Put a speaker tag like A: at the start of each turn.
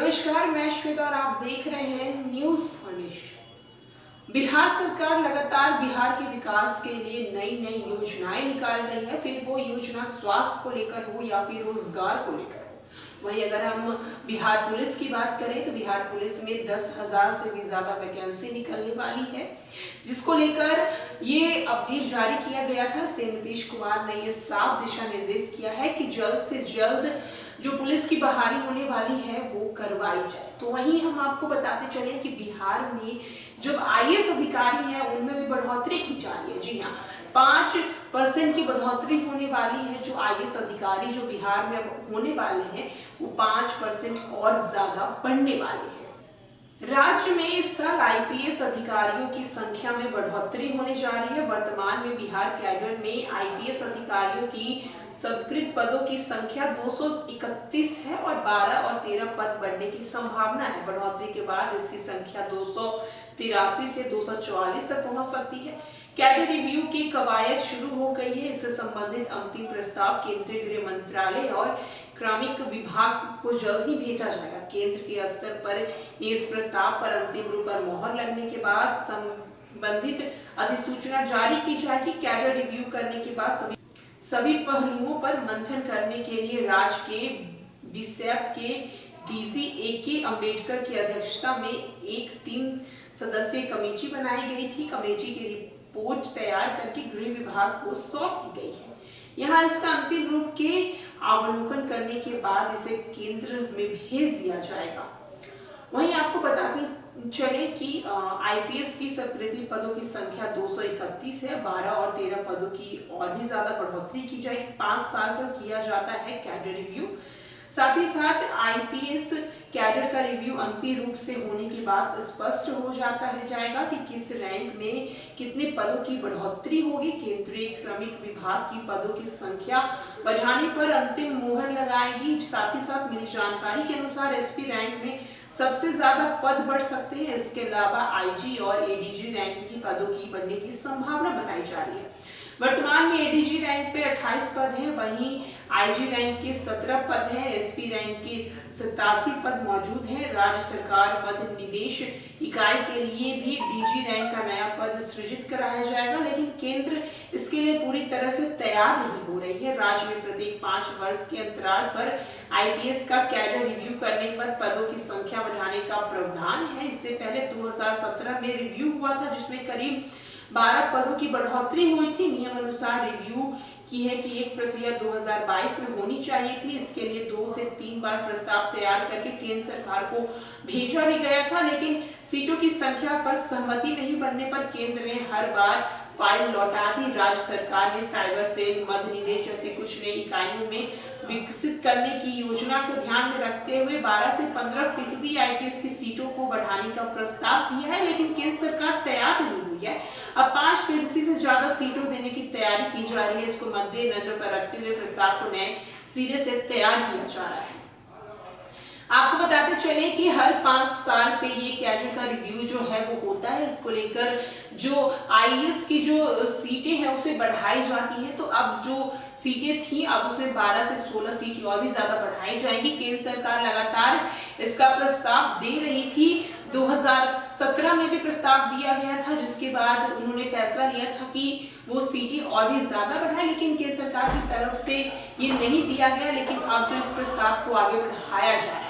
A: नमस्कार, मैं श्वेता और आप देख रहे हैं न्यूज फर्निश। बिहार सरकार लगातार बिहार के विकास के लिए नई नई योजनाएं निकाल रही है, फिर वो योजना स्वास्थ्य को लेकर हो या फिर रोजगार को लेकर हो। वहीं अगर हम बिहार पुलिस की बात करें तो बिहार पुलिस में 10,000 से भी ज्यादा वैकेंसी निकलने वाली है, जिसको लेकर ये अपडेट जारी किया गया था। सीएम नीतीश कुमार ने ये साफ दिशा निर्देश किया है कि जल्द से जल्द जो पुलिस की बहाली होने वाली है वो करवाई जाए। तो वहीं हम आपको बताते चले कि बिहार में जो आईएएस अधिकारी है उनमें भी बढ़ोतरी की जा रही है। जी हाँ, 5% की बढ़ोतरी होने वाली है। जो आईएएस अधिकारी जो बिहार में अब होने वाले हैं वो 5% और ज्यादा बढ़ने वाले हैं। राज्य में इस साल आईपीएस अधिकारियों की संख्या में बढ़ोतरी होने जा रही है। वर्तमान में बिहार कैडर में आईपीएस अधिकारियों की स्वीकृत पदों की संख्या 231 है और 12 और 13 पद बढ़ने की संभावना है। बढ़ोतरी के बाद इसकी संख्या 283 से 244 तक पहुंच सकती है। कैडर रिव्यू की कवायद शुरू हो गई है। इससे संबंधित अंतिम प्रस्ताव केंद्रीय गृह मंत्रालय और कार्मिक विभाग को जल्द ही भेजा जाएगा। केंद्र के स्तर पर इस प्रस्ताव पर अंतिम रूप पर मोहर लगने के बाद संबंधित अधिसूचना जारी की जाएगी। कैडर रिव्यू करने के बाद सभी पहलुओं पर मंथन करने के लिए राज्य के बीएसएफ के डीजी ए.के. अम्बेडकर की अध्यक्षता में एक 3 सदस्यीय कमेटी बनाई गई थी। कमेटी की रिपोर्ट तैयार करके गृह विभाग को सौंप दी गई है। यहाँ इसका अंतिम रूप के अवलोकन करने के बाद इसे केंद्र में भेज दिया जाएगा। वहीं आपको बताते चले कि आईपीएस की स्वीकृति पदों की संख्या 231 है। 12 और 13 पदों की और भी ज्यादा बढ़ोतरी की जाएगी। 5 साल पर किया जाता है कैडर रिव्यू। साथ ही साथ आईपीएस कैडर का रिव्यू अंतिम रूप से होने के बाद स्पष्ट हो जाता है जाएगा कि किस रैंक में कितने पदों की बढ़ोतरी होगी। केंद्रीय कार्मिक विभाग की पदों की संख्या बढ़ाने पर अंतिम मुहर लगाएगी। साथ ही साथ मिली जानकारी के अनुसार एसपी रैंक में सबसे ज्यादा पद बढ़ सकते हैं। इसके अलावा आईजी और एडीजी रैंक की पदों की बढ़ने की संभावना बताई जा रही है। वर्तमान में एडीजी रैंक पे 28 पद हैं, वहीं आईजी रैंक के 17 पद हैं, एसपी रैंक के 87 पद मौजूद हैं। राज्य सरकार मध्य निदेश इकाई के लिए भी डीजी रैंक का नया पद सृजित कराया जाएगा, लेकिन केंद्र इसके लिए पूरी तरह से तैयार नहीं हो रही है। राज्य में प्रत्येक 5 वर्ष के अंतराल पर आईपीएस का कैडर रिव्यू करने पर पदों की संख्या बढ़ाने का प्रावधान है। इससे पहले 2017 में रिव्यू हुआ था, जिसमें करीब 12 पदों की बढ़ोतरी हुई थी। नियम अनुसार रिव्यू की है कि एक प्रक्रिया 2022 में होनी चाहिए थी। इसके लिए 2 से 3 बार प्रस्ताव तैयार करके केंद्र सरकार को भेजा भी गया था, लेकिन सीटों की संख्या पर सहमति नहीं बनने पर केंद्र ने हर बार फाइल लौटा दी। राज्य सरकार ने साइबर सेल, मध्य निदेश जैसी कुछ नई इकाइयों में विकसित करने की योजना को ध्यान में रखते हुए 12 से 15% आईपीएस की सीटों को बढ़ाने का प्रस्ताव दिया है, लेकिन केंद्र सरकार तैयार नहीं हुई है। अब 5% से ज्यादा सीटों देने की तैयारी की जा रही है। इसको मद्देनजर पर रखते हुए प्रस्ताव को नए सिरे से तैयार किया जा रहा है। आपको बताते चले कि हर 5 साल पे ये कैडर का रिव्यू जो है वो होता है। इसको लेकर जो आईएएस की जो सीटें हैं उसे बढ़ाई जाती है। तो अब जो सीटें थी अब उसमें 12 से 16 सीटें और भी ज्यादा बढ़ाई जाएंगी। केंद्र सरकार लगातार इसका प्रस्ताव दे रही थी। 2017 में भी प्रस्ताव दिया गया था, जिसके बाद उन्होंने फैसला लिया था कि वो सीटें और भी ज्यादा बढ़ाए, लेकिन केंद्र सरकार की तरफ से ये नहीं दिया गया। लेकिन अब जो इस प्रस्ताव को आगे बढ़ाया जा रहा है